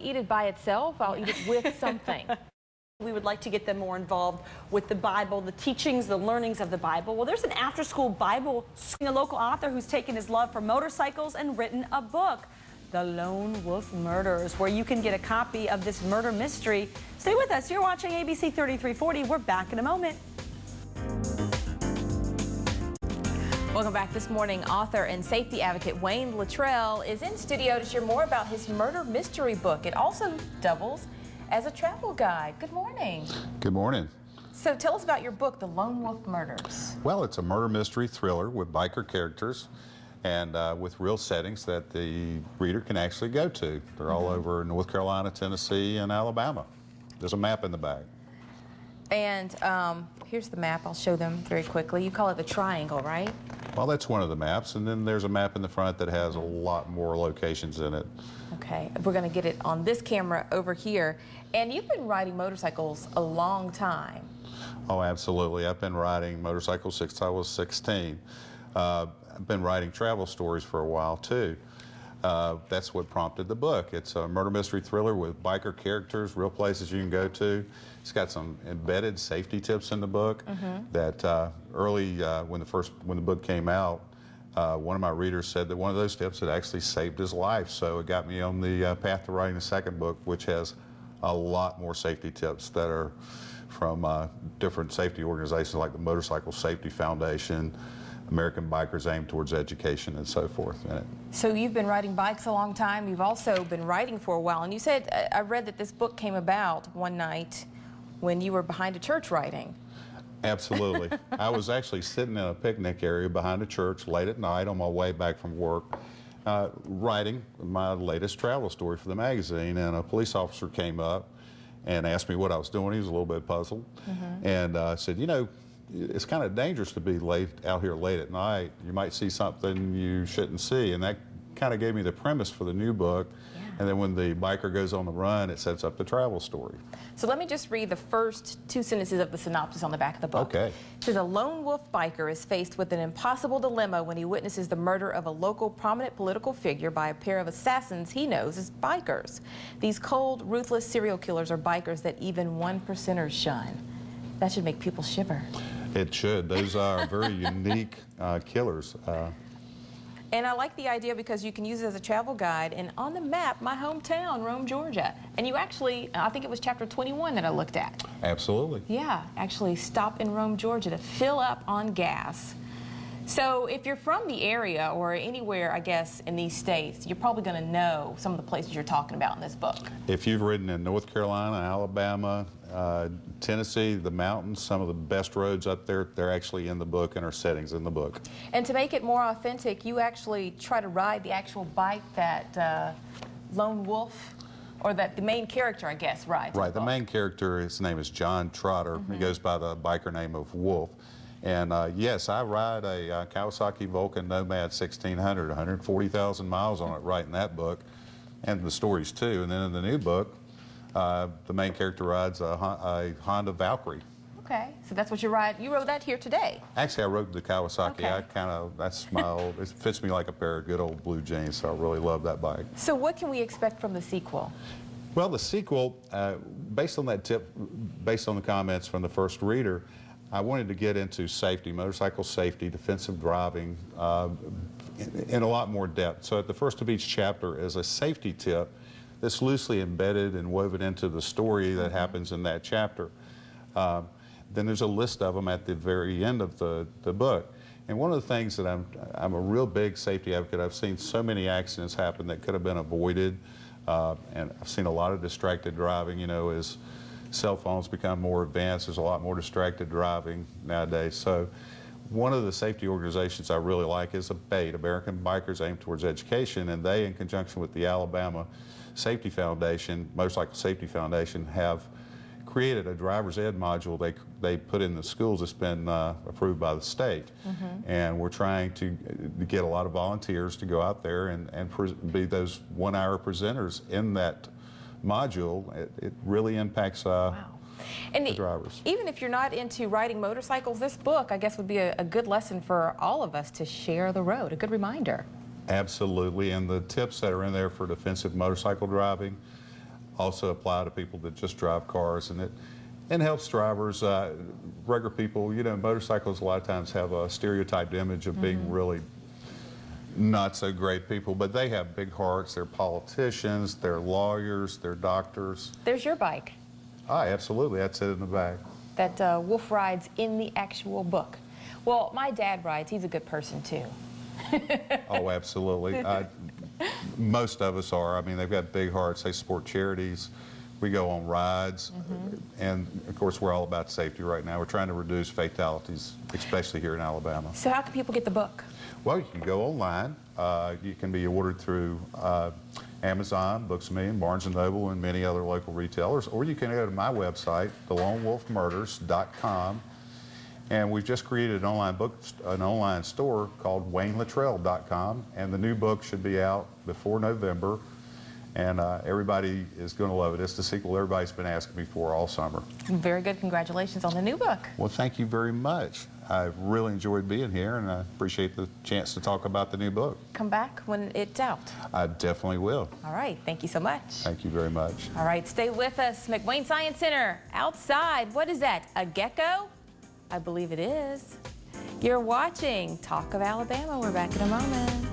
eat it by itself. I'll eat it with something. We would like to get them more involved with the Bible, the teachings, the learnings of the Bible. Well, there's an after-school Bible, a local author who's taken his love for motorcycles and written a book, The Lone Wolf Murders, where you can get a copy of this murder mystery. Stay with us. You're watching ABC 3340. We're back in a moment. Welcome back this morning. Author and safety advocate Wayne Littrell is in studio to share more about his murder mystery book. It also doubles as a travel guide. Good morning. Good morning. So tell us about your book, The Lone Wolf Murders. Well, it's a murder mystery thriller with biker characters and with real settings that the reader can actually go to. They're all over North Carolina, Tennessee, and Alabama. There's a map in the back. And here's the map. I'll show them very quickly. You call it the triangle, right? Well, that's one of the maps, and then there's a map in the front that has a lot more locations in it. Okay, we're going to get it on this camera over here. And you've been riding motorcycles a long time. Oh, absolutely. I've been riding motorcycles since I was 16. I've been writing travel stories for a while, too. That's what prompted the book. It's a murder mystery thriller with biker characters, real places you can go to. It's got some embedded safety tips in the book that early when the book came out, one of my readers said that one of those tips had actually saved his life. So it got me on the path to writing the second book, which has a lot more safety tips that are from different safety organizations like the Motorcycle Safety Foundation, American Bikers Aim Towards Education, and so forth in it. So you've been riding bikes a long time. You've also been writing for a while. And you said, I read that this book came about one night when you were behind a church writing. Absolutely. I was actually sitting in a picnic area behind a church late at night on my way back from work, writing my latest travel story for the magazine, and a police officer came up and asked me what I was doing. He was a little bit puzzled, and said, you know, it's kind of dangerous to be out here late at night. You might see something you shouldn't see, and that kind of gave me the premise for the new book. And then when the biker goes on the run, it sets up the travel story. So let me just read the first two sentences of the synopsis on the back of the book. Okay. It says, a lone wolf biker is faced with an impossible dilemma when he witnesses the murder of a local prominent political figure by a pair of assassins he knows as bikers. These cold, ruthless serial killers are bikers that even 1%ers shun. That should make people shiver. It should. Those are very unique killers. And I like the idea because you can use it as a travel guide. And on the map, my hometown, Rome, Georgia. And you actually, I think it was chapter 21 that I looked at. Absolutely. Yeah, actually stop in Rome, Georgia to fill up on gas. So if you're from the area or anywhere, I guess, in these states, you're probably going to know some of the places you're talking about in this book. If you've ridden in North Carolina, Alabama, Tennessee, the mountains, some of the best roads up there, they're actually in the book and are settings in the book. And to make it more authentic, you actually try to ride the actual bike that Lone Wolf, or that the main character, I guess, rides. Right, the main character, his name is John Trotter. He goes by the biker name of Wolf. And yes, I ride a Kawasaki Vulcan Nomad 1600, 140,000 miles on it, right in that book, and the stories too. And then in the new book, the main character rides a Honda Valkyrie. Okay, so that's what you ride. You rode that here today. Actually, I rode the Kawasaki. Okay. That's my old, it fits me like a pair of good old blue jeans, so I really love that bike. So what can we expect from the sequel? Well, the sequel, based on that tip, based on the comments from the first reader, I wanted to get into safety, motorcycle safety, defensive driving, in a lot more depth. So at the first of each chapter is a safety tip that's loosely embedded and woven into the story that happens in that chapter. Then there's a list of them at the very end of the book. And one of the things that I'm a real big safety advocate. I've seen so many accidents happen that could have been avoided. And I've seen a lot of distracted driving, you know, as cell phones become more advanced. There's a lot more distracted driving nowadays. So one of the safety organizations I really like is ABATE, American Bikers Aim Towards Education, and they, in conjunction with the Alabama Safety Foundation, Motorcycle Safety Foundation, have created a driver's ed module they put in the schools that's been approved by the state. And we're trying to get a lot of volunteers to go out there and be those 1 hour presenters in that module. It really impacts and the drivers. Even if you're not into riding motorcycles, this book, I guess, would be a good lesson for all of us to share the road, a good reminder. Absolutely, and the tips that are in there for defensive motorcycle driving, also apply to people that just drive cars, and it helps drivers, regular people. You know, motorcycles a lot of times have a stereotyped image of being really not so great people, but they have big hearts. They're politicians, they're lawyers, they're doctors. There's your bike Absolutely, that's it in the back. that Wolf rides in the actual book. Well, my dad rides. He's a good person, too. Oh, absolutely. Most of us are. I mean, they've got big hearts. They support charities. We go on rides. And, of course, we're all about safety right now. We're trying to reduce fatalities, especially here in Alabama. So how can people get the book? Well, you can go online. You can be ordered through Amazon, Books A Million, Barnes & Noble, and many other local retailers. Or you can go to my website, thelonewolfmurders.com. And we've just created an online store called waynelittrellABC33408. And the new book should be out before November. And everybody is going to love it. It's the sequel everybody's been asking me for all summer. Very good. Congratulations on the new book. Well, thank you very much. I've really enjoyed being here, and I appreciate the chance to talk about the new book. Come back when it's out. I definitely will. All right. Thank you so much. Thank you very much. All right. Stay with us. McWayne Science Center. Outside. What is that? A gecko? I believe it is. You're watching Talk of Alabama. We're back in a moment.